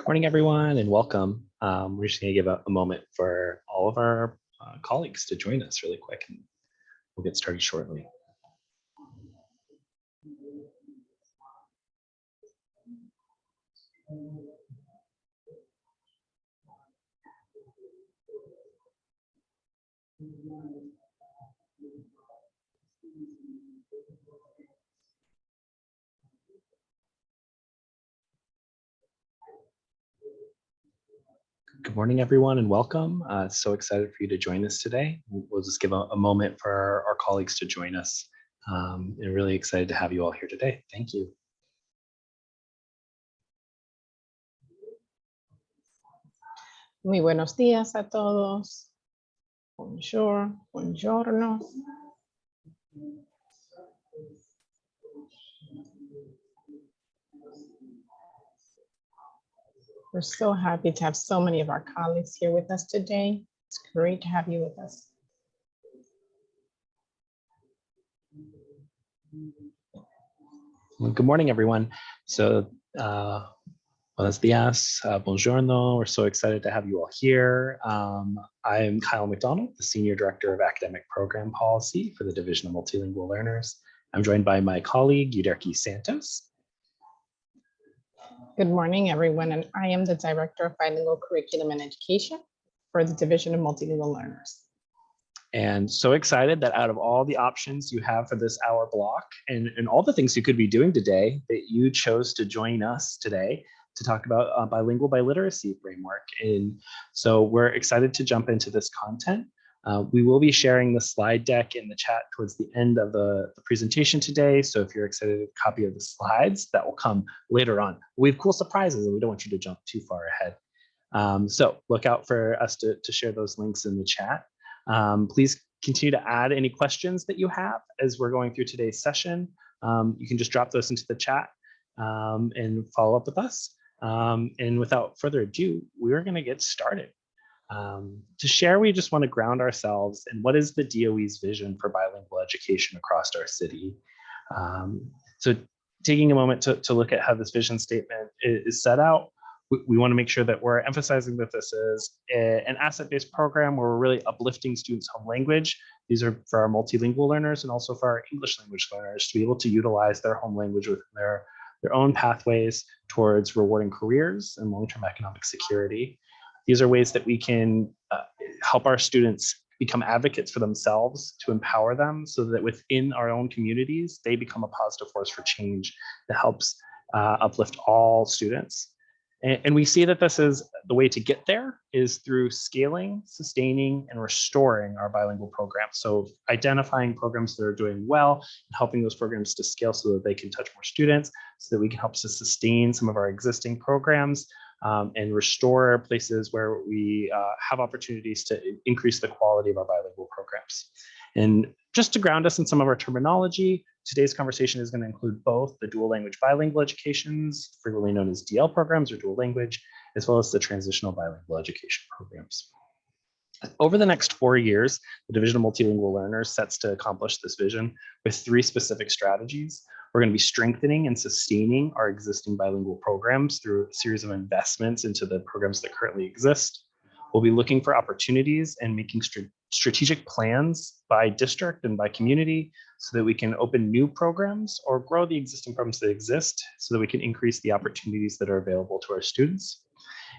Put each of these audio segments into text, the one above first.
Good morning, everyone, and welcome. We're just going to give a moment for all of our colleagues to join us really quick, and we'll get started shortly. Good morning, everyone, and welcome. So excited for you to join us today. We'll just give a moment for our colleagues to join us. And really excited to have you all here today. Thank you. Muy buenos días a todos. Bonjour, buongiorno. We're so happy to have so many of our colleagues here with us today. It's great to have you with us. Well, good morning, everyone. So, buenos dias, buongiorno. We're so excited to have you all here. I'm Kyle McDonald, the Senior Director of Academic Program Policy for the Division of Multilingual Learners. I'm joined by my colleague, Biliteracy Santos. Good morning, everyone, and I am the Director of Bilingual Curriculum and Education for the Division of Multilingual Learners. And so excited that out of all the options you have for this hour block and all the things you could be doing today, that you chose to join us today to talk about bilingual biliteracy framework. And so we're excited to jump into this content. We will be sharing the slide deck in the chat towards the end of the presentation today. So if you're excited to copy of the slides, that will come later on. We have cool surprises and we don't want you to jump too far ahead. So look out for us to share those links in the chat. Please continue to add any questions that you have as we're going through today's session. You can just drop those into the chat and follow up with us. And without further ado, we're going to get started. To share, we just want to ground ourselves in what is the DOE's vision for bilingual education across our city. So taking a moment to look at how this vision statement is set out, we want to make sure that we're emphasizing that this is an asset-based program where we're really uplifting students' home language. These are for our multilingual learners and also for our English language learners to be able to utilize their home language within their own pathways towards rewarding careers and long-term economic security. These are ways that we can help our students become advocates for themselves, to empower them so that within our own communities, they become a positive force for change that helps uplift all students. And we see that this is the way to get there is through scaling, sustaining, and restoring our bilingual programs. So identifying programs that are doing well and helping those programs to scale so that they can touch more students, so that we can help to sustain some of our existing programs and restore places where we have opportunities to increase the quality of our bilingual programs. And just to ground us in some of our terminology, today's conversation is going to include both the dual language bilingual educations, frequently known as DL programs or dual language, as well as the transitional bilingual education programs. Over the next 4 years, the Division of Multilingual Learners sets to accomplish this vision with 3 specific strategies. We're going to be strengthening and sustaining our existing bilingual programs through a series of investments into the programs that currently exist. We'll be looking for opportunities and making strategic plans by district and by community so that we can open new programs or grow the existing programs that exist so that we can increase the opportunities that are available to our students.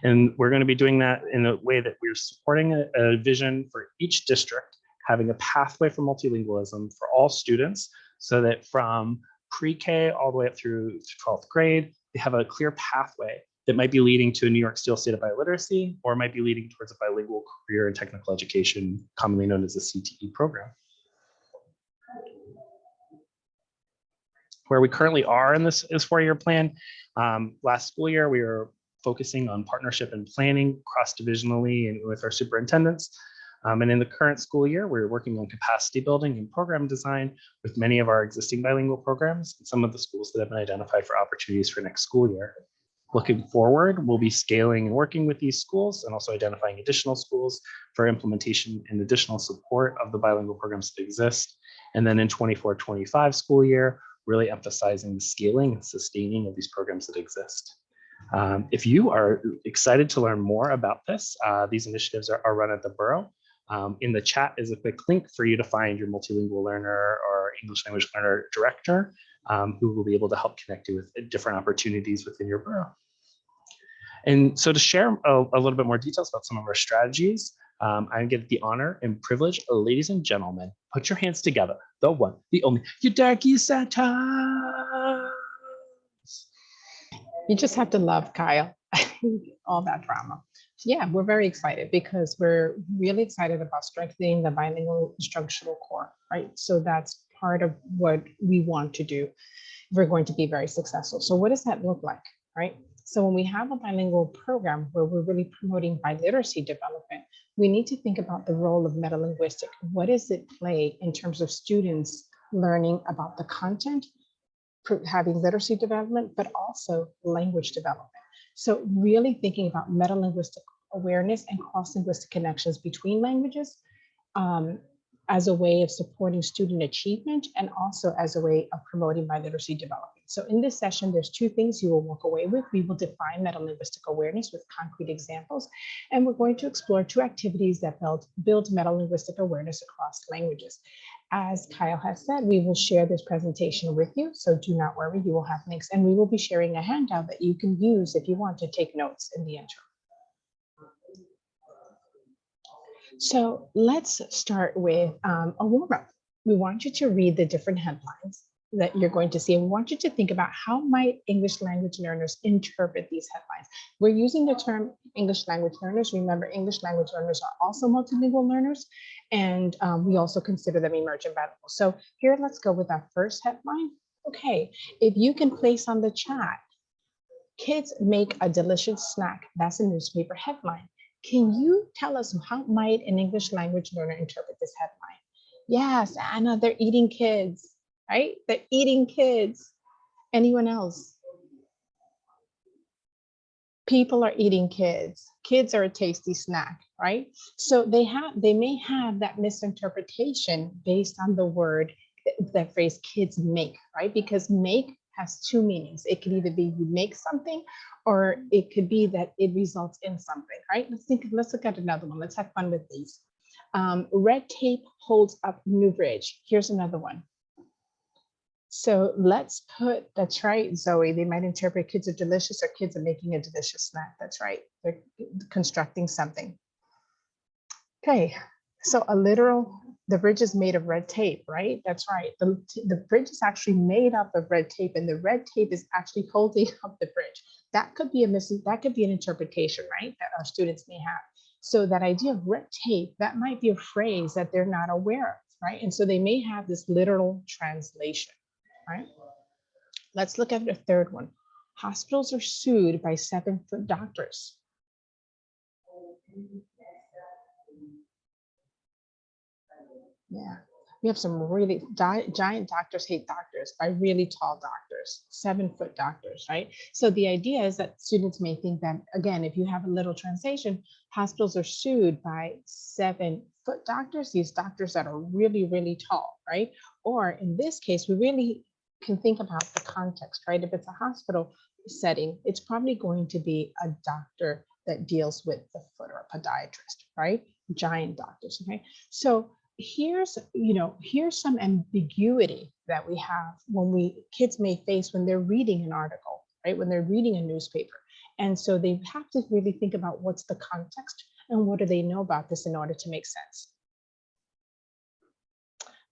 And we're going to be doing that in a way that we're supporting a vision for each district, having a pathway for multilingualism for all students so that from pre-K all the way up through 12th grade, they have a clear pathway that might be leading to a New York Steel state of biliteracy, or might be leading towards a bilingual career in technical education, commonly known as a CTE program. Where we currently are in this 4-year plan, last school year, we were focusing on partnership and planning cross-divisionally and with our superintendents. And in the current school year, we're working on capacity building and program design with many of our existing bilingual programs and some of the schools that have been identified for opportunities for next school year. Looking forward, we'll be scaling and working with these schools and also identifying additional schools for implementation and additional support of the bilingual programs that exist. And then in 24-25 school year, really emphasizing the scaling and sustaining of these programs that exist. If you are excited to learn more about this, these initiatives are run at the Borough. In the chat is a quick link for you to find your multilingual learner or English language learner director, who will be able to help connect you with different opportunities within your Borough. And so to share a little bit more details about some of our strategies, I get the honor and privilege, ladies and gentlemen, put your hands together. The one, the only, Yudaki Santa. You just have to love Kyle, all that drama. Yeah, we're very excited because we're really excited about strengthening the bilingual instructional core, right? So that's part of what we want to do if we're going to be very successful. So what does that look like, right? So when we have a bilingual program where we're really promoting biliteracy development, we need to think about the role of metalinguistic. What does it play in terms of students learning about the content, having literacy development, but also language development. So really thinking about metalinguistic awareness and cross-linguistic connections between languages as a way of supporting student achievement and also as a way of promoting biliteracy development. So in this session, there's two things you will walk away with. We will define metalinguistic awareness with concrete examples, and we're going to explore two activities that build metalinguistic awareness across languages. As Kyle has said, we will share this presentation with you, so do not worry, you will have links, and we will be sharing a handout that you can use if you want to take notes in the intro. So let's start with a warm-up. We want you to read the different headlines that you're going to see, and we want you to think about how might English language learners interpret these headlines. We're using the term English language learners. Remember, English language learners are also multilingual learners, and we also consider them emergent bilingual. So here, let's go with our first headline. Okay, if you can place on the chat, kids make a delicious snack. That's a newspaper headline. Can you tell us how might an English language learner interpret this headline? Yes, Anna, they're eating kids, right? They're eating kids. Anyone else? People are eating kids. Kids are a tasty snack, right? So they may have that misinterpretation based on the word, that phrase kids make, right? Because make has two meanings. It could either be you make something, or it could be that it results in something, right? Let's look at another one. Let's have fun with these. Red tape holds up new bridge. Here's another one. So let's put, that's right, Zoe, they might interpret kids are delicious or kids are making a delicious snack. That's right, they're constructing something. Okay, so a literal, the bridge is made of red tape, right? That's right. The bridge is actually made up of red tape, and the red tape is actually holding up the bridge. That could be that could be an interpretation, right? That our students may have. So that idea of red tape, that might be a phrase that they're not aware of, right? And so they may have this literal translation, right? Let's look at the third one. Hospitals are sued by 7-foot doctors. Yeah, we have some really giant doctors hate doctors by really tall doctors, 7-foot doctors, right? So the idea is that students may think that, again, if you have a little translation, hospitals are sued by 7-foot doctors, these doctors that are really, really tall, right? Or in this case, we really can think about the context, right? If it's a hospital setting, it's probably going to be a doctor that deals with the foot, or a podiatrist, right? Giant doctors, okay? So here's some ambiguity that we have when kids may face when they're reading an article, right? When they're reading a newspaper. And so they have to really think about what's the context and what do they know about this in order to make sense.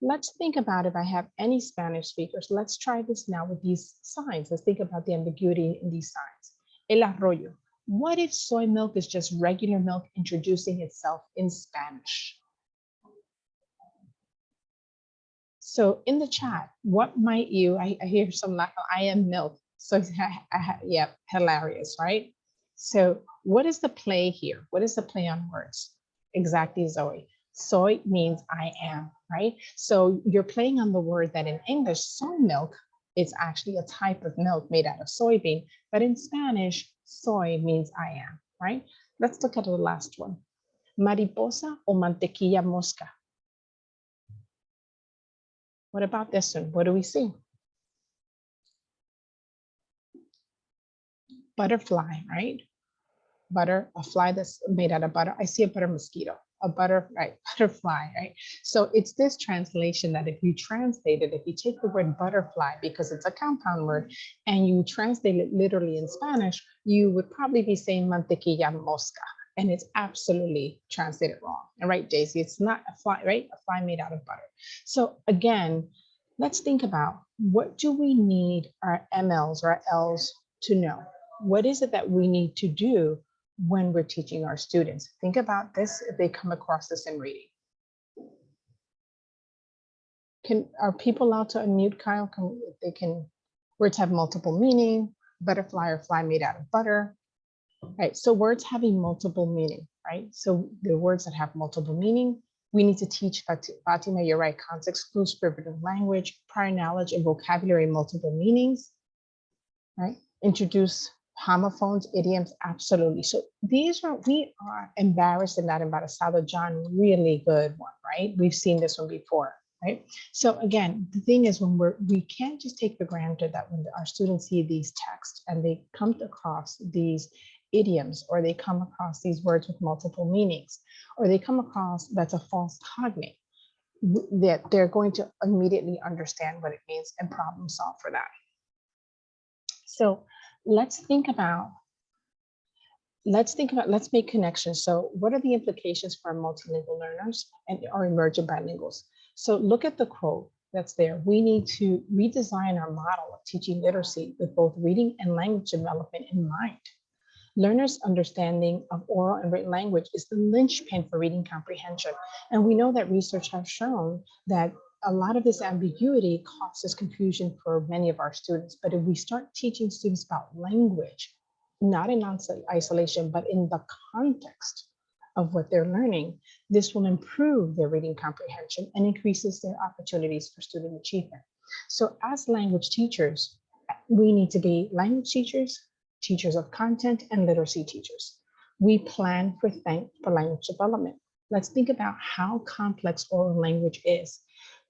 Let's think about, if I have any Spanish speakers, let's try this now with these signs. Let's think about the ambiguity in these signs. El arroyo. What if soy milk is just regular milk introducing itself in Spanish? So in the chat, what might you, I hear some, I am milk. So yeah, hilarious, right? So what is the play here? What is the play on words? Exactly, Zoe. Soy means I am, right? So you're playing on the word that in English, soy milk is actually a type of milk made out of soybean, but in Spanish, soy means I am, right? Let's look at the last one. Mariposa o mantequilla mosca. What about this one? What do we see? butterfly, right? Butter, a fly that's made out of butter. I see a butter mosquito, a butter, right? Butterfly, right? So it's this translation that if you translate it, if you take the word butterfly, because it's a compound word, and you translate it literally in Spanish, you would probably be saying mantequilla mosca. And it's absolutely translated wrong. And right, Daisy, it's not a fly, right? A fly made out of butter. So again, let's think about what do we need our MLs or our Ls to know? What is it that we need to do when we're teaching our students? Think about this if they come across this in reading. Are people allowed to unmute, Kyle? Words have multiple meaning, butterfly or fly made out of butter. Right, so words having multiple meaning, right? So the words that have multiple meaning, we need to teach Fatima, you're right, context clues, figurative language, prior knowledge and vocabulary, multiple meanings, right? Introduce homophones, idioms, absolutely. So we are embarrassed and not embarazado, John, really good one, right? We've seen this one before, right? So again, the thing is we can't just take for granted that when our students see these texts and they come across these idioms, or they come across these words with multiple meanings, or they come across that's a false cognate, that they're going to immediately understand what it means and problem solve for that. So let's make connections. So what are the implications for multilingual learners and our emergent bilinguals? So look at the quote that's there. We need to redesign our model of teaching literacy with both reading and language development in mind. Learners' understanding of oral and written language is the linchpin for reading comprehension. And we know that research has shown that a lot of this ambiguity causes confusion for many of our students. But if we start teaching students about language, not in isolation, but in the context of what they're learning, this will improve their reading comprehension and increases their opportunities for student achievement. So as language teachers, we need to be language teachers, teachers of content, and literacy teachers. We plan for language development. Let's think about how complex oral language is.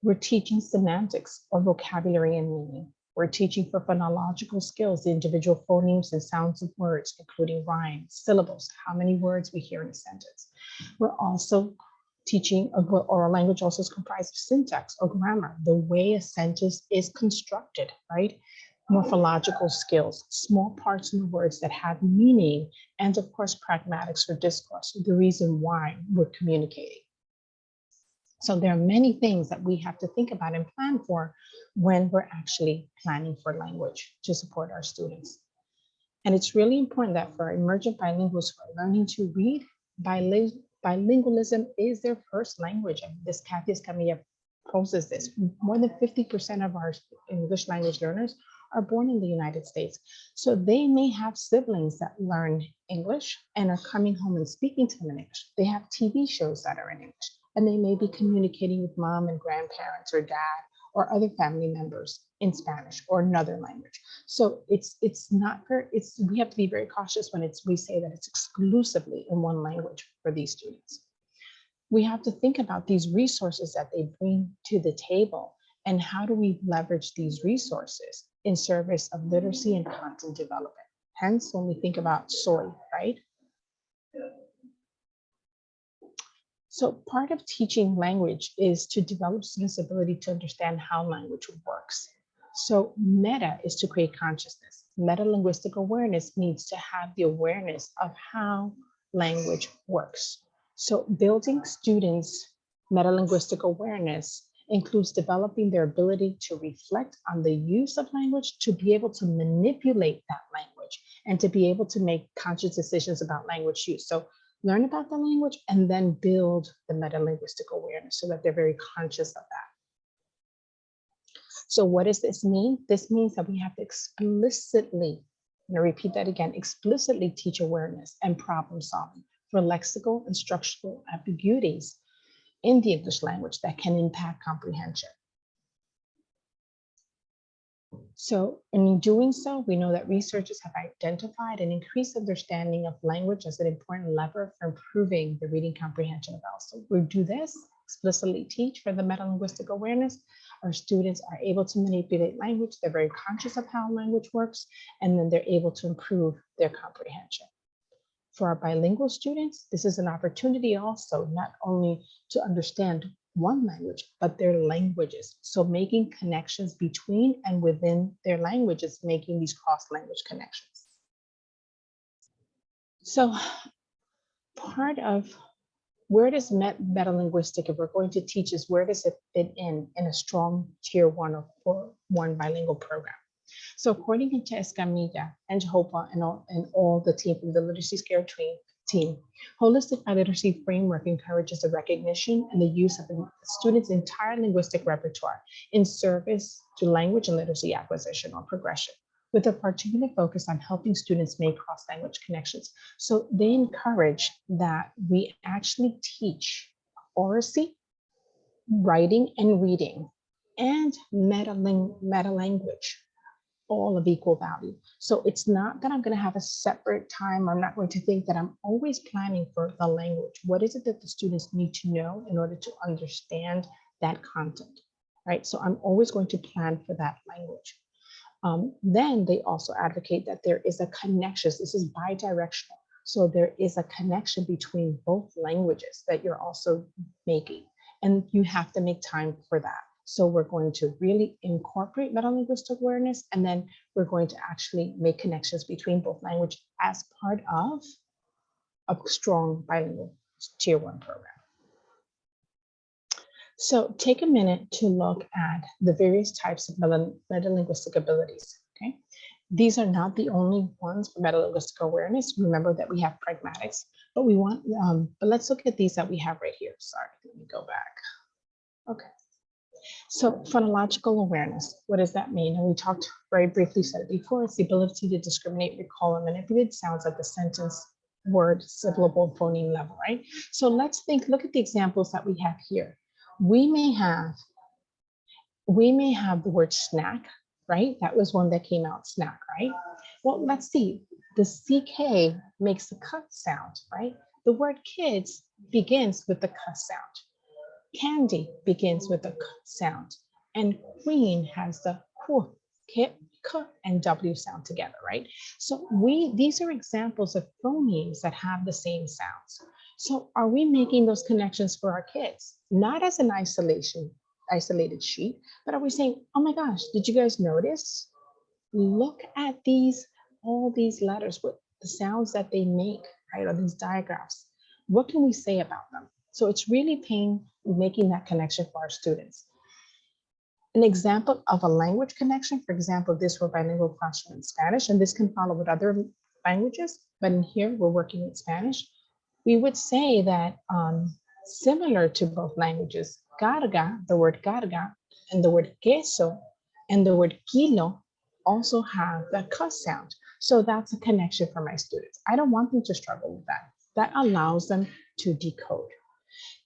We're teaching semantics or vocabulary and meaning. We're teaching for phonological skills, the individual phonemes and sounds of words, including rhymes, syllables, how many words we hear in a sentence. We're also teaching oral language also is comprised of syntax or grammar, the way a sentence is constructed, right? Morphological skills, small parts in the words that have meaning, and of course, pragmatics or discourse, the reason why we're communicating. So there are many things that we have to think about and plan for when we're actually planning for language to support our students. And it's really important that for emergent bilinguals who are learning to read, bilingualism is their first language. And this Kathy Escamilla poses this. More than 50% of our English language learners are born in the United States. So they may have siblings that learn English and are coming home and speaking to them in English. They have TV shows that are in English, and they may be communicating with mom and grandparents or dad or other family members in Spanish or another language. So we have to be very cautious when we say that it's exclusively in one language for these students. We have to think about these resources that they bring to the table and how do we leverage these resources in service of literacy and content development. Hence, when we think about SOY, right? So part of teaching language is to develop students' ability to understand how language works. So meta is to create consciousness. Meta-linguistic awareness needs to have the awareness of how language works. So building students' meta-linguistic awareness includes developing their ability to reflect on the use of language, to be able to manipulate that language, and to be able to make conscious decisions about language use. So learn about the language and then build the meta-linguistic awareness so that they're very conscious of that. So what does this mean? This means that we have to explicitly, I'm going to repeat that again, explicitly teach awareness and problem solving for lexical and structural ambiguities in the English language that can impact comprehension. So in doing so, we know that researchers have identified an increased understanding of language as an important lever for improving the reading comprehension of ELS. So we do this explicitly teach for the metalinguistic awareness, our students are able to manipulate language. They're very conscious of how language works, and then they're able to improve their comprehension. For our bilingual students, this is an opportunity also not only to understand one language, but their languages. So making connections between and within their languages, making these cross-language connections. So part of where does metalinguistic, if we're going to teach this, where does it fit in a strong tier 1 or 1 bilingual program? So according to Escamilla and Jehopa and all the team from the Literacy Scare team, holistic biliteracy framework encourages the recognition and the use of the students' entire linguistic repertoire in service to language and literacy acquisition or progression, with a particular focus on helping students make cross-language connections. So they encourage that we actually teach oracy, writing and reading, and meta-language, all of equal value. So it's not that I'm going to have a separate time. I'm not going to think that I'm always planning for the language. What is it that the students need to know in order to understand that content, right? So I'm always going to plan for that language. Then they also advocate that there is a connection. This is bi-directional. So there is a connection between both languages that you're also making, and you have to make time for that. So we're going to really incorporate metalinguistic awareness, and then we're going to actually make connections between both language as part of a strong bilingual tier 1 program. So take a minute to look at the various types of metalinguistic abilities, okay? These are not the only ones for metalinguistic awareness. Remember that we have pragmatics, but but let's look at these that we have right here. Sorry, let me go back. Okay. So phonological awareness, what does that mean? And we talked very briefly, said it before, it's the ability to discriminate, recall, and manipulate sounds at the sentence, word, syllable, phoneme level, right? So let's look at the examples that we have here. We may have the word snack, right? That was one that came out, snack, right? Well, let's see, the CK makes the cut sound, right? The word kids begins with the cut sound. Candy begins with a k sound, and queen has the k, and W sound together, right? So these are examples of phonemes that have the same sounds. So are we making those connections for our kids? Not as an isolated sheet, but are we saying, oh my gosh, did you guys notice? Look at all these letters, what the sounds that they make, right? Or these diagraphs. What can we say about them? So it's really making that connection for our students. An example of a language connection, for example, this were bilingual classroom in Spanish, and this can follow with other languages, but in here we're working in Spanish. We would say that similar to both languages, carga, the word carga, and the word queso, and the word kilo also have the k sound. So that's a connection for my students. I don't want them to struggle with that. That allows them to decode.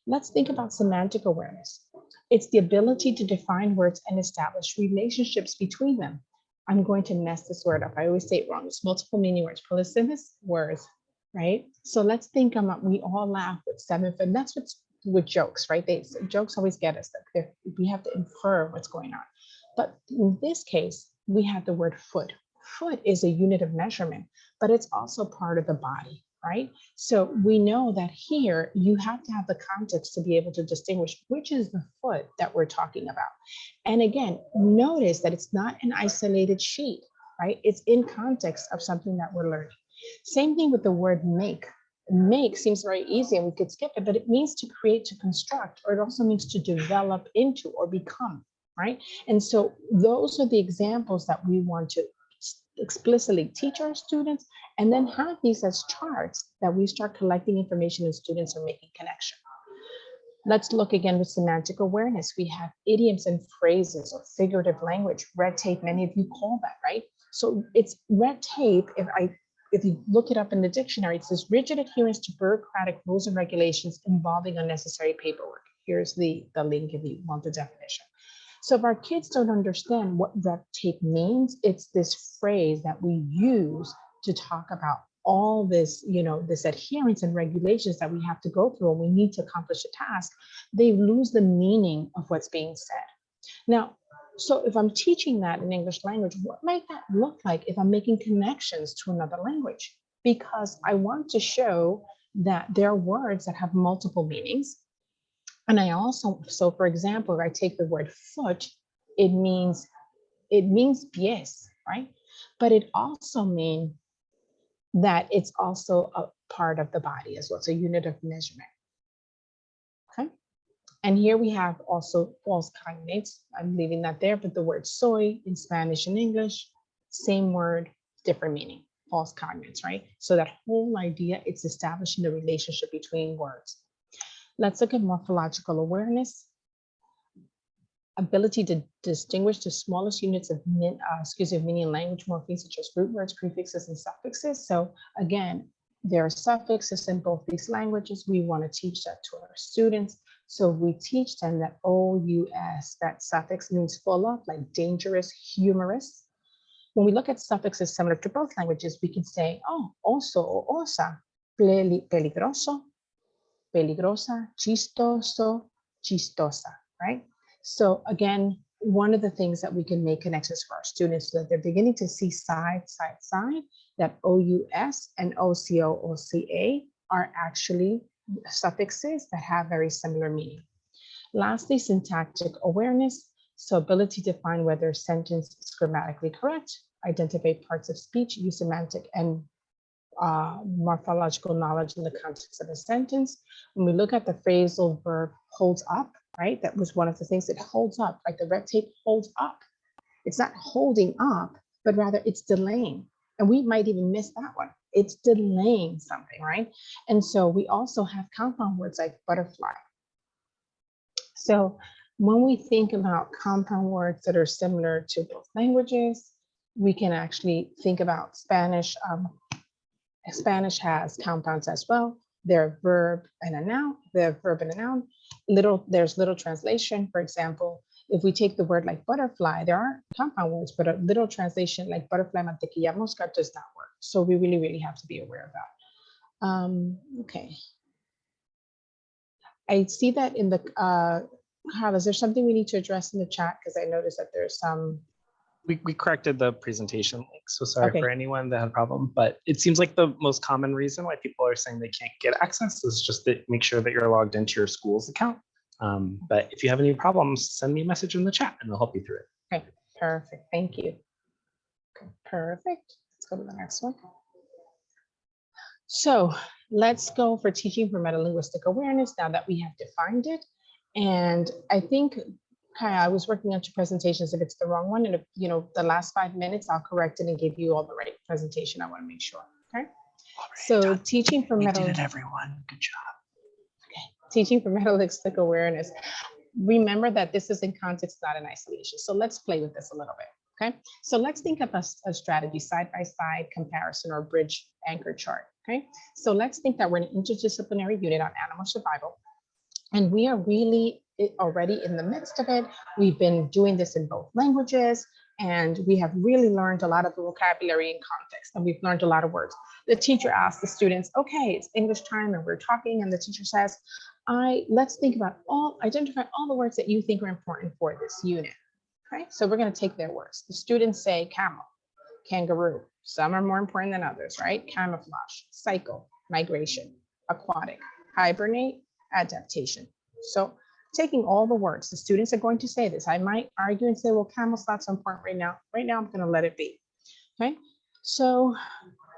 Let's think about semantic awareness. It's the ability to define words and establish relationships between them. I'm going to mess this word up. I always say it wrong. It's multiple meaning words, polysemous words, right? So let's think about, we all laugh with 7, and that's what's with jokes, right? Jokes always get us that we have to infer what's going on. But in this case, we have the word foot. Foot is a unit of measurement, but it's also part of the body, right? So we know that here you have to have the context to be able to distinguish which is the foot that we're talking about. And again, notice that it's not an isolated sheet, right? It's in context of something that we're learning. Same thing with the word make. Make seems very easy and we could skip it, but it means to create, to construct, or it also means to develop into or become, right? And so those are the examples that we want to explicitly teach our students, and then have these as charts that we start collecting information and students are making connection. Let's look again with semantic awareness. We have idioms and phrases or figurative language, red tape, many of you call that, right? So it's red tape. If you look it up in the dictionary, it says rigid adherence to bureaucratic rules and regulations involving unnecessary paperwork. Here's the link if you want the definition. So if our kids don't understand what red tape means, it's this phrase that we use to talk about all this, this adherence and regulations that we have to go through and we need to accomplish a task, they lose the meaning of what's being said. Now, so if I'm teaching that in English language, what might that look like if I'm making connections to another language? Because I want to show that there are words that have multiple meanings. And I also, so for example, if I take the word foot, it means pies, right? But it also means that it's also a part of the body as well. It's a unit of measurement. Okay. And here we have also false cognates. I'm leaving that there, but the word soy in Spanish and English, same word, different meaning, false cognates, right? So that whole idea, it's establishing the relationship between words. Let's look at morphological awareness. Ability to distinguish the smallest units of meaning in language morphemes, such as root words, prefixes, and suffixes. So again, there are suffixes in both these languages. We want to teach that to our students. So we teach them that OUS, that suffix means full of, like dangerous, humorous. When we look at suffixes similar to both languages, we can say, oh, oso or osa, peligroso, peligrosa, chistoso, chistosa, right? So again, one of the things that we can make connections for our students so that they're beginning to see side, that OUS and OCO, OCA are actually suffixes that have very similar meaning. Lastly, syntactic awareness. So ability to find whether a sentence is grammatically correct, identify parts of speech, use semantic and morphological knowledge in the context of a sentence. When we look at the phrasal verb holds up, right? That was one of the things that holds up, like the red tape holds up. It's not holding up, but rather it's delaying. And we might even miss that one. It's delaying something, right? And so we also have compound words like butterfly. So when we think about compound words that are similar to both languages, we can actually think about Spanish. Spanish has compounds as well. They're verb and a noun. They're verb and a noun. There's little translation. For example, if we take the word like butterfly, there are compound words, but a little translation like butterfly, mantequilla, mosca does not work. So we really, really have to be aware of that. Okay. I see that in the, Kyle, is there something we need to address in the chat? Because I noticed that there's some. We corrected the presentation link, so sorry Okay. for anyone that had a problem, but it seems like the most common reason why people are saying they can't get access is just to make sure that you're logged into your school's account. But if you have any problems, send me a message in the chat and I'll help you through it. Okay, perfect, thank you. Okay, perfect, let's go to the next one. So let's go for teaching for metalinguistic awareness now that we have defined it. And I think, Kaya, I was working on your presentations. If it's the wrong one, and if the last 5 minutes, I'll correct it and give you all the right presentation. I want to make sure. Okay. So teaching for did it, everyone. Good job. Okay. Teaching for metalinguistic awareness. Remember that this is in context, not in isolation. So let's play with this a little bit. Okay. So let's think of a strategy, side-by-side comparison or bridge anchor chart. Okay. So let's think that we're an interdisciplinary unit on animal survival. And we are really already in the midst of it. We've been doing this in both languages, and we have really learned a lot of the vocabulary and context, and we've learned a lot of words. The teacher asked the students, okay, it's English time, and we're talking, and the teacher says, let's think about identify all the words that you think are important for this unit. Okay, so we're going to take their words. The students say camel, kangaroo. Some are more important than others, right? Camouflage, cycle, migration, aquatic, hibernate, adaptation. So taking all the words, the students are going to say this. I might argue and say, well, camel's not so important right now. Right now, I'm going to let it be. Okay, so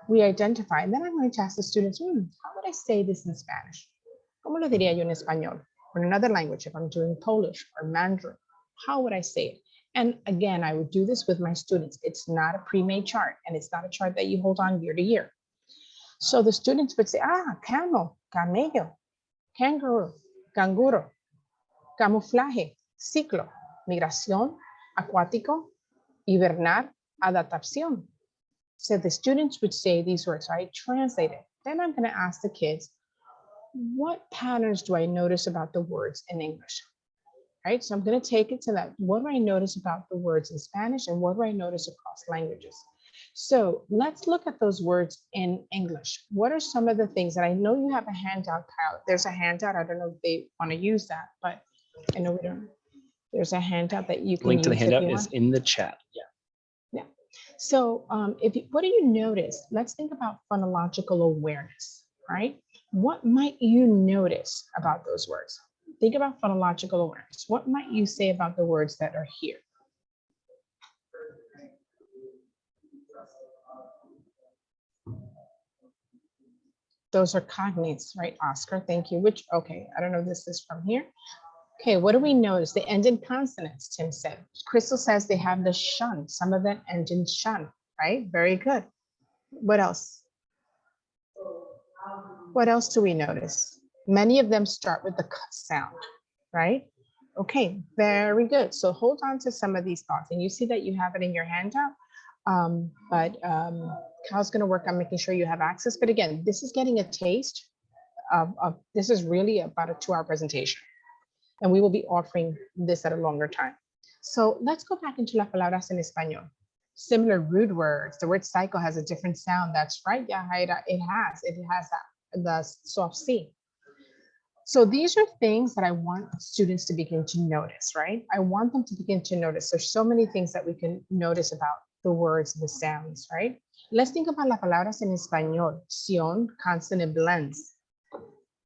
we identify, and then I'm going to ask the students, how would I say this in Spanish? ¿Cómo lo diría yo en español? Or in another language, if I'm doing Polish or Mandarin, how would I say it? And again, I would do this with my students. It's not a pre-made chart, and it's not a chart that you hold on year to year. So the students would say, camel, camello, kangaroo, canguro, camuflaje, ciclo, migración, acuático, hibernar, adaptación. So the students would say these words, I translate it. Then I'm going to ask the kids, what patterns do I notice about the words in English? Right, so I'm going to take it to that. What do I notice about the words in Spanish, and what do I notice across languages? So let's look at those words in English. What are some of the things that I know you have a handout, Kyle? There's a handout. I don't know if they want to use that, but I know we don't. There's a handout that you can Link to the use if handout you is want. in the chat. Yeah. Yeah. So what do you notice? Let's think about phonological awareness, right? What might you notice about those words? Think about phonological awareness. What might you say about the words that are here? Those are cognates, right, Oscar? Thank you. Which, okay, I don't know if this is from here. Okay, what do we notice? They end in consonants, Tim said. Crystal says they have the shun. Some of them end in shun, right? Very good. What else? What else do we notice? Many of them start with the k sound, right? Okay, very good. So hold on to some of these thoughts. And you see that you have it in your handout, but Cal's gonna work on making sure you have access. But again, this is getting a taste of this is really about a 2-hour presentation. And we will be offering this at a longer time. So let's go back into las palabras en español. Similar root words. The word cycle has a different sound. That's right, Yahaira. It has that, the soft C. So these are things that I want students to begin to notice, right? I want them to begin to notice. There's so many things that we can notice about the words, the sounds, right? Let's think about las palabras en español. Sion, consonant blends.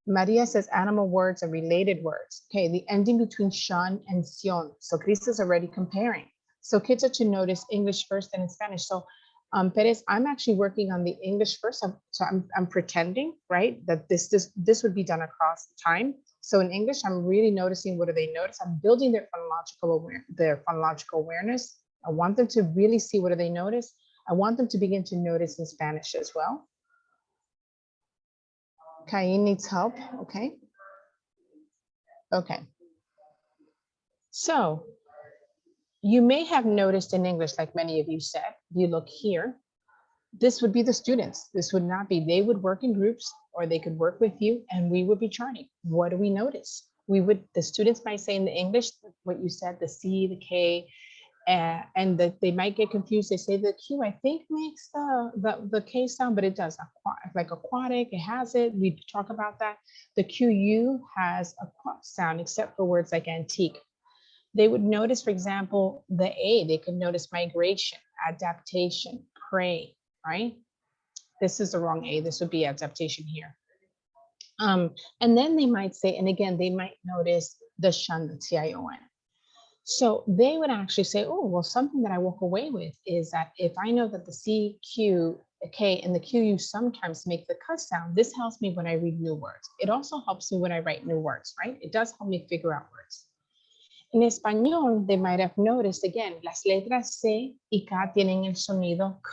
Maria says animal words are related words. Okay, the ending between shun and sion. So Crista's already comparing. So kids are to notice English first and in Spanish. So Perez, I'm actually working on the English first. So I'm pretending, right, that this would be done across time. So in English, I'm really noticing what do they notice. I'm building their phonological awareness. I want them to really see what do they notice. I want them to begin to notice in Spanish as well. Cain needs help, okay? Okay. So you may have noticed in English, like many of you said, you look here, this would be the students. This would not be, they would work in groups or they could work with you and we would be charting. What do we notice? The students might say in the English, what you said, the C, the K, and that they might get confused. They say the Q, I think makes the K sound, but it does like aquatic, it has it. We talk about that. The QU has a sound except for words like antique. They would notice, for example, the A, they could notice migration, adaptation, prey, right? This is the wrong A, this would be adaptation here. And then they might say, and again, they might notice the shun, the TION. So they would actually say, oh, well, something that I walk away with is that if I know that the C, Q, K, and the QU sometimes make the C sound, this helps me when I read new words. It also helps me when I write new words, right? It does help me figure out words. En español, they might have noticed, again, las letras C y K tienen el sonido K,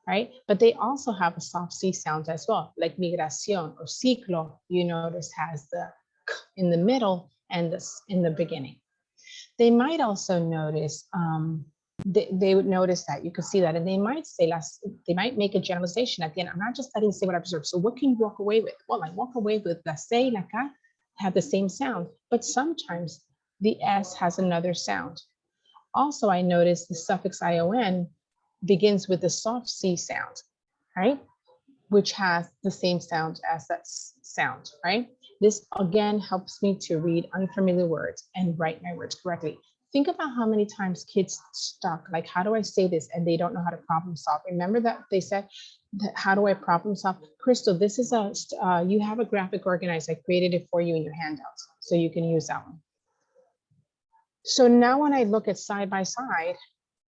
right? But they also have a soft C sound as well, like migración or ciclo, you notice has the K in the middle and this in the beginning. They might also notice, they would notice that, you can see that, and they might say, they might make a generalization at the end. I'm not just letting say what I observed. So what can you walk away with? Well, I walk away with la C, la K have the same sound, but sometimes the S has another sound. Also, I noticed the suffix ION begins with the soft C sound, right? Which has the same sound as that sound, right? This again helps me to read unfamiliar words and write my words correctly. Think about how many times kids stuck, like, how do I say this? And they don't know how to problem solve. Remember that they said, how do I problem solve? Crystal, this is you have a graphic organized. I created it for you in your handouts, so you can use that one. So now when I look at side by side,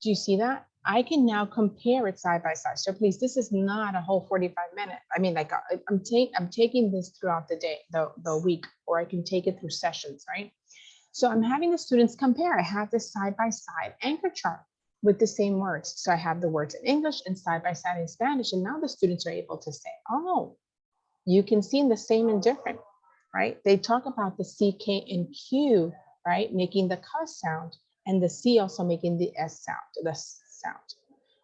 do you see that? I can now compare it side by side. So please, this is not a whole 45 minutes. I mean, like I'm taking this throughout the day, the week, or I can take it through sessions, right? So I'm having the students compare. I have this side by side anchor chart with the same words. So I have the words in English and side by side in Spanish. And now the students are able to say, oh, you can see the same and different, right? They talk about the C, K, and Q, right? Making the K sound, and the C also making the S sound,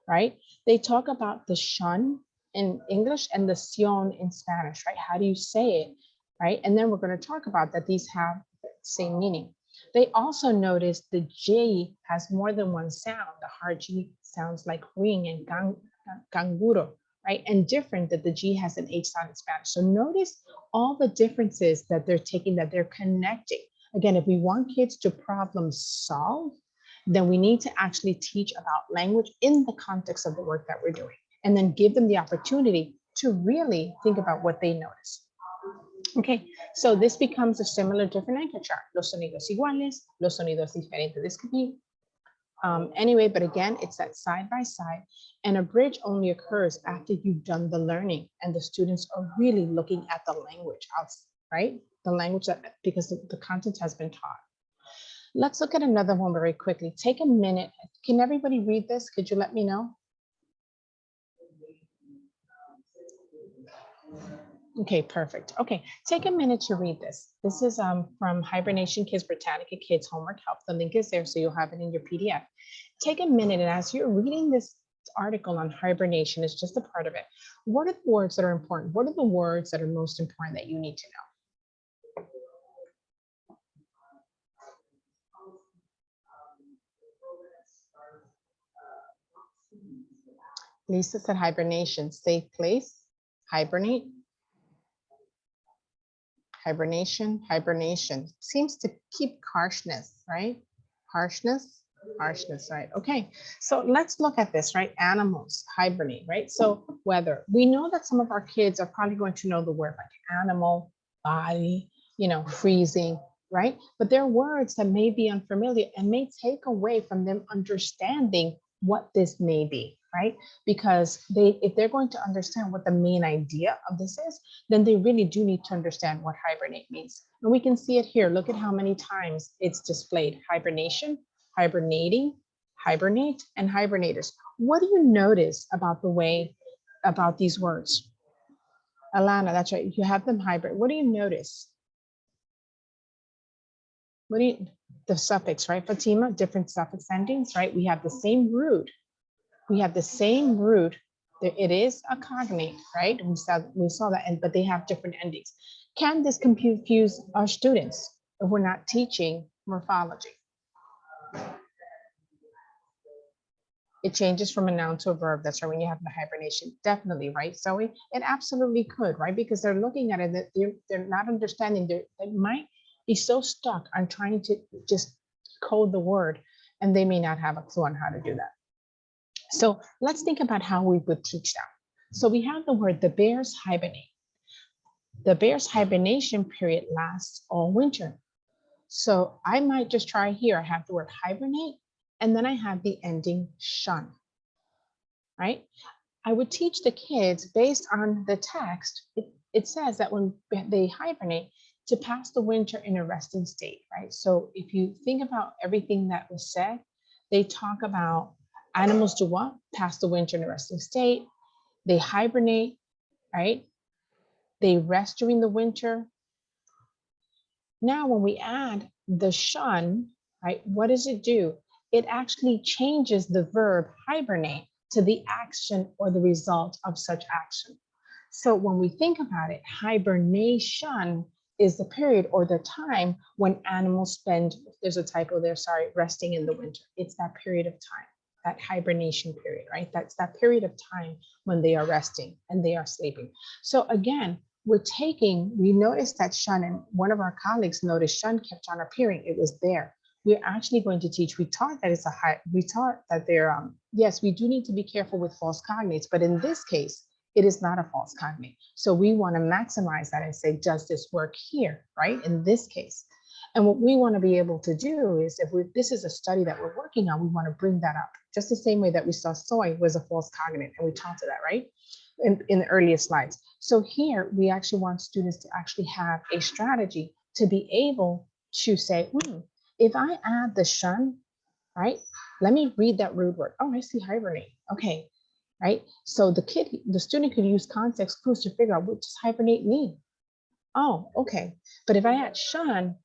right? They talk about the shun in English and the sion in Spanish, right? How do you say it, right? And then we're going to talk about that these have the same meaning. They also notice the J has more than one sound. The hard G sounds like ring and canguro, right? And different, that the G has an H sound in Spanish. So notice all the differences that they're taking, that they're connecting. Again, if we want kids to problem solve, then we need to actually teach about language in the context of the work that we're doing, and then give them the opportunity to really think about what they notice. Okay, so this becomes a similar different anchor chart. Los sonidos iguales, los sonidos diferentes. This could be anyway, but again, it's that side by side, and a bridge only occurs after you've done the learning and the students are really looking at the language, right? The language that, because the content has been taught. Let's look at another one very quickly. Take a minute. Can everybody read this? Could you let me know? Okay, perfect. Okay, take a minute to read this. This is from Hibernation Kids, Britannica Kids Homework Help. The link is there, so you'll have it in your PDF. Take a minute, and as you're reading this article on hibernation, it's just a part of it. What are the words that are important? What are the words that are most important that you need to know? Lisa said hibernation, safe place, hibernate. Hibernation, hibernation seems to keep harshness, right? Harshness, harshness, right? Okay, so let's look at this, right? Animals hibernate, right? So weather, we know that some of our kids are probably going to know the word like animal, body, you know, freezing, right? But there are words that may be unfamiliar and may take away from them understanding what this may be, right? Because if they're going to understand what the main idea of this is, then they really do need to understand what hibernate means. And we can see it here. Look at how many times it's displayed: hibernation, hibernating, hibernate, and hibernators. What do you notice about the way, about these words? Alana, that's right. You have them hybrid. What do you notice? What do you, the suffix, right? Fatima, different suffix endings, right? We have the same root. We have the same root. It is a cognate, right? We saw that, but they have different endings. Can this confuse our students if we're not teaching morphology? It changes from a noun to a verb. That's right, when you have the hibernation. Definitely, right? So it absolutely could, right? Because they're looking at it, that they're not understanding. They might be so stuck on trying to just code the word, and they may not have a clue on how to do that. So let's think about how we would teach them. So we have the word, the bears hibernate. The bear's hibernation period lasts all winter. So I might just try here. I have the word hibernate, and then I have the ending shun, right? I would teach the kids based on the text. It says that when they hibernate, to pass the winter in a resting state, right? So if you think about everything that was said, they talk about animals do what? Pass the winter in a resting state. They hibernate, right? They rest during the winter. Now, when we add the shun, right, what does it do? It actually changes the verb hibernate to the action or the result of such action. So when we think about it, hibernation is the period or the time when animals spend, there's a typo there, sorry, resting in the winter. It's that period of time, that hibernation period, right? That's that period of time when they are resting and they are sleeping. So again, we noticed that shun, and one of our colleagues noticed shun kept on appearing. It was there. We're actually going to teach, we taught that they're, yes, we do need to be careful with false cognates, but in this case, it is not a false cognate. So we want to maximize that and say, does this work here, right? In this case. And what we want to be able to do is, if this is a study that we're working on, we want to bring that up. Just the same way that we saw soy was a false cognate, and we talked to that, right? In the earliest slides. So here, we actually want students to actually have a strategy to be able to say, if I add the shun, right? Let me read that root word. Oh, I see hibernate. Okay, right? So the student could use context clues to figure out what does hibernate mean. Oh, okay. But if I add shun,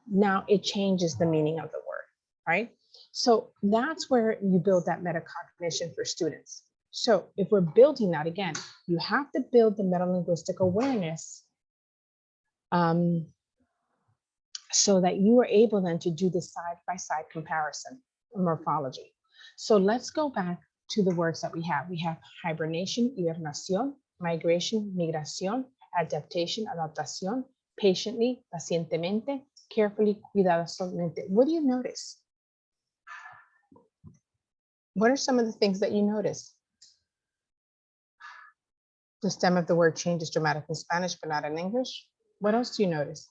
now it changes the meaning of the word, right? So that's where you build that metacognition for students. So if we're building that, again, you have to build the metalinguistic awareness so that you are able then to do the side-by-side comparison morphology. So let's go back to the words that we have. We have hibernation, hibernación, migration, migración, adaptation, adaptación, patiently, pacientemente, carefully, cuidadosamente. What do you notice? What are some of the things that you notice? The stem of the word changes dramatically in Spanish, but not in English. What else do you notice?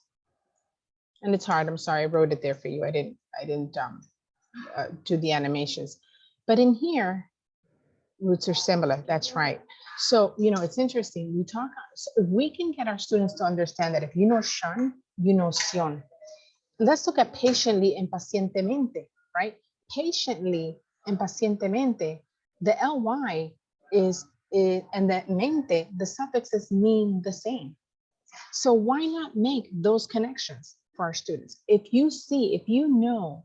And it's hard. I'm sorry, I wrote it there for you. I didn't do the animations. But in here, roots are similar. That's right. So, it's interesting. We talk, so if we can get our students to understand that if you know shun, you know sion. Let's look at patiently and pacientemente, right? Patiently and pacientemente, the ly is and the mente, the suffixes mean the same. So why not make those connections for our students? If you know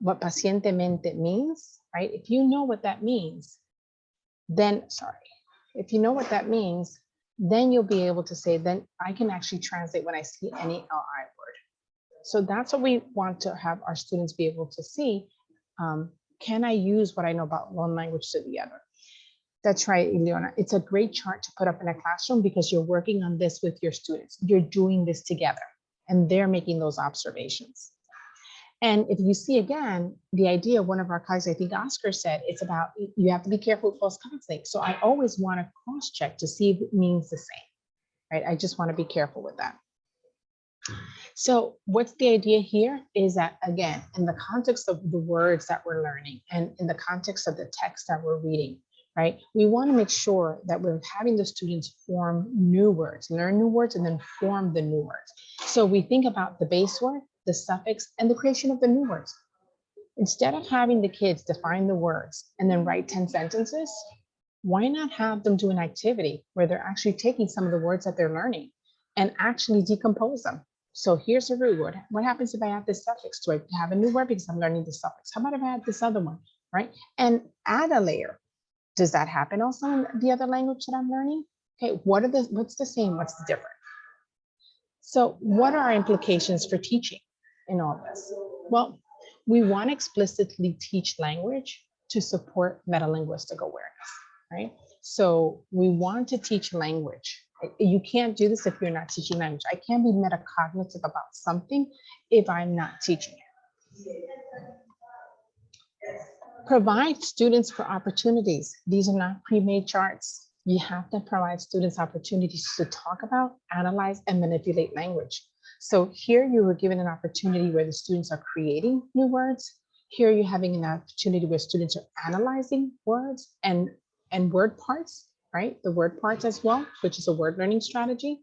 what pacientemente means, right? If you know what that means, then, if you know what that means, then you'll be able to say, then I can actually translate when I see any li word. So that's what we want to have our students be able to see. Can I use what I know about one language to the other? That's right, Ileana. It's a great chart to put up in a classroom because you're working on this with your students. You're doing this together and they're making those observations. And if you see again, the idea, one of our colleagues, I think Oscar said, it's about, you have to be careful with false conflict. So I always want to cross check to see if it means the same, right? I just want to be careful with that. So what's the idea here is that, again, in the context of the words that we're learning and in the context of the text that we're reading, right? We want to make sure that we're having the students form new words, learn new words, and then form the new words. So we think about the base word, the suffix, and the creation of the new words. Instead of having the kids define the words and then write 10 sentences, why not have them do an activity where they're actually taking some of the words that they're learning and actually decompose them? So here's a root word. What happens if I add this suffix? Do I have a new word because I'm learning the suffix? How about if I add this other one, right? And add a layer. Does that happen also in the other language that I'm learning? Okay, what's the same, what's the different? So what are our implications for teaching in all this? Well, we want to explicitly teach language to support metalinguistic awareness, right? So we want to teach language. You can't do this if you're not teaching language. I can't be metacognitive about something if I'm not teaching it. Provide students for opportunities. These are not pre-made charts. You have to provide students opportunities to talk about, analyze, and manipulate language. So here you were given an opportunity where the students are creating new words. Here you're having an opportunity where students are analyzing words and word parts, right? The word parts as well, which is a word learning strategy.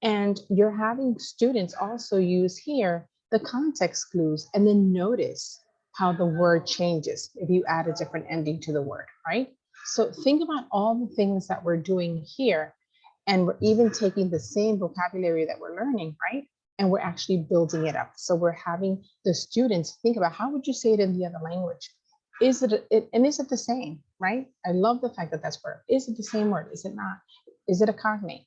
And you're having students also use here the context clues and then notice how the word changes if you add a different ending to the word, right? So think about all the things that we're doing here, and we're even taking the same vocabulary that we're learning, right? And we're actually building it up. So we're having the students think about, how would you say it in the other language? Is it the same, right? I love the fact that that's word. Is it the same word? Is it not? Is it a cognate?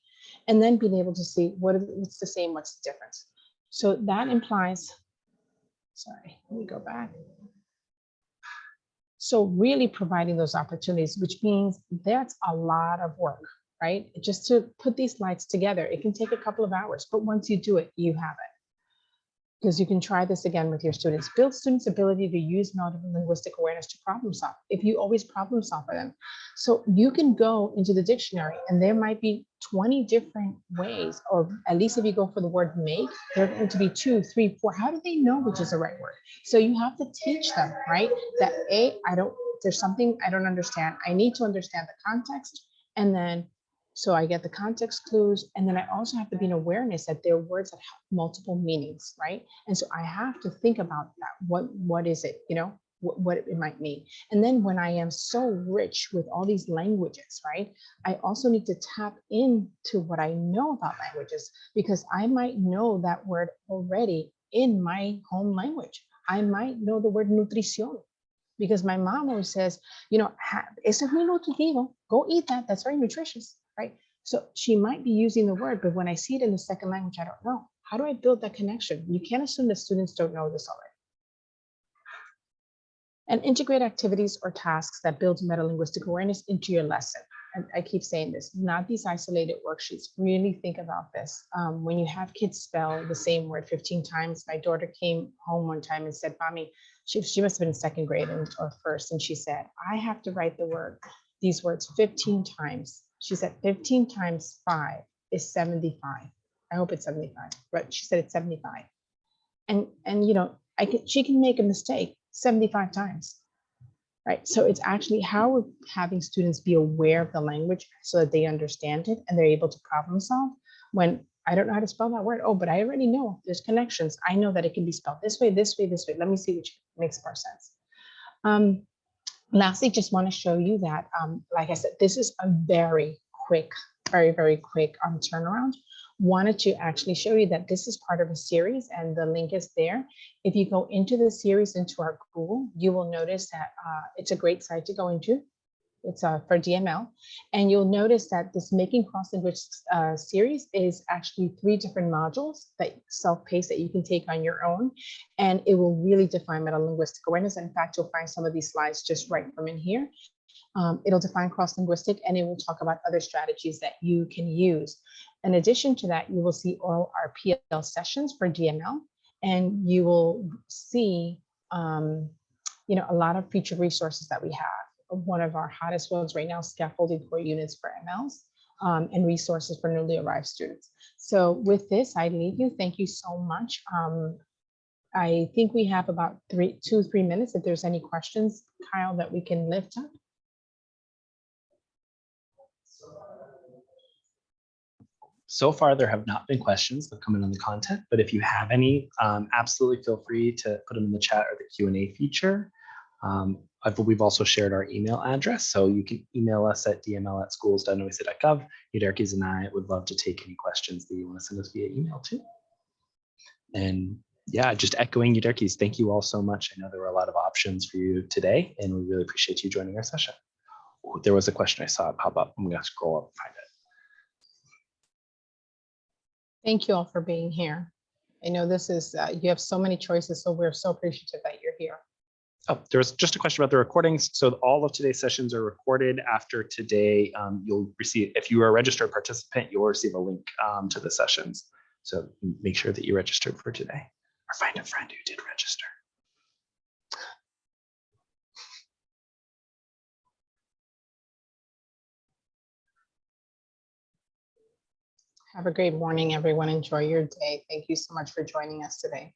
And then being able to see what's the same, what's the difference. So that implies, sorry, let me go back. So really providing those opportunities, which means that's a lot of work, right? Just to put these slides together, it can take a couple of hours, but once you do it, you have it. Because you can try this again with your students. Build students' ability to use multilinguistic awareness to problem solve. If you always problem solve for them. So you can go into the dictionary and there might be 20 different ways, or at least if you go for the word make, there are going to be 2, 3, 4. How do they know which is the right word? So you have to teach them, right? That there's something I don't understand. I need to understand the context. And then so I get the context clues, and then I also have to be in awareness that there are words that have multiple meanings, right? And so I have to think about that. What is it, what it might mean? And then when I am so rich with all these languages, right? I also need to tap into what I know about languages, because I might know that word already in my home language. I might know the word nutrición, because my mom always says, eso es muy nutritivo, go eat that, that's very nutritious, right? So she might be using the word, but when I see it in the second language, I don't know. How do I build that connection? You can't assume that students don't know this already. And integrate activities or tasks that build metalinguistic awareness into your lesson. And I keep saying this, not these isolated worksheets. Really think about this. When you have kids spell the same word 15 times, my daughter came home one time and said, Mommy, she must have been in second grade or first. And she said, I have to write these words 15 times. She said 15 times 5 is 75. I hope it's 75, but she said it's 75. And you know, she can make a mistake 75 times, right? So it's actually how we're having students be aware of the language so that they understand it and they're able to problem solve. When I don't know how to spell that word, oh, but I already know there's connections. I know that it can be spelled this way, this way, this way. Let me see which makes more sense. Lastly, just want to show you that, like I said, this is a very quick, very quick turnaround. Wanted to actually show you that this is part of a series and the link is there. If you go into the series, into our Google, you will notice that it's a great site to go into. It's for DML. And you'll notice that this Making Cross-Language series is actually 3 different modules that self-paced that you can take on your own. And it will really define metalinguistic awareness. In fact, you'll find some of these slides just right from in here. It'll define cross-linguistic and it will talk about other strategies that you can use. In addition to that, you will see all our PL sessions for DML, and you will see you know, a lot of feature resources that we have. One of our hottest ones right now, scaffolding core units for MLs, and resources for newly arrived students. So with this, I leave you. Thank you so much. I think we have about 2-3 minutes. If there's any questions, Kyle, that we can lift up. So far, there have not been questions that come in on the content, but if you have any, absolutely feel free to put them in the chat or the Q&A feature. We've also shared our email address, so you can email us at dml@schools.noesa.gov. Eudarkis and I would love to take any questions that you want to send us via email too. And yeah, just echoing Eudarkis, thank you all so much. I know there were a lot of options for you today, and we really appreciate you joining our session. Ooh, there was a question I saw pop up. I'm going to scroll up and find it. Thank you all for being here. I know this is, you have so many choices, so we're so appreciative that you're here. Oh, there was just a question about the recordings. So all of today's sessions are recorded. After today, you'll receive, if you are a registered participant, you'll receive a link to the sessions. So make sure that you registered for today or find a friend who did register. Have a great morning, everyone. Enjoy your day. Thank you so much for joining us today.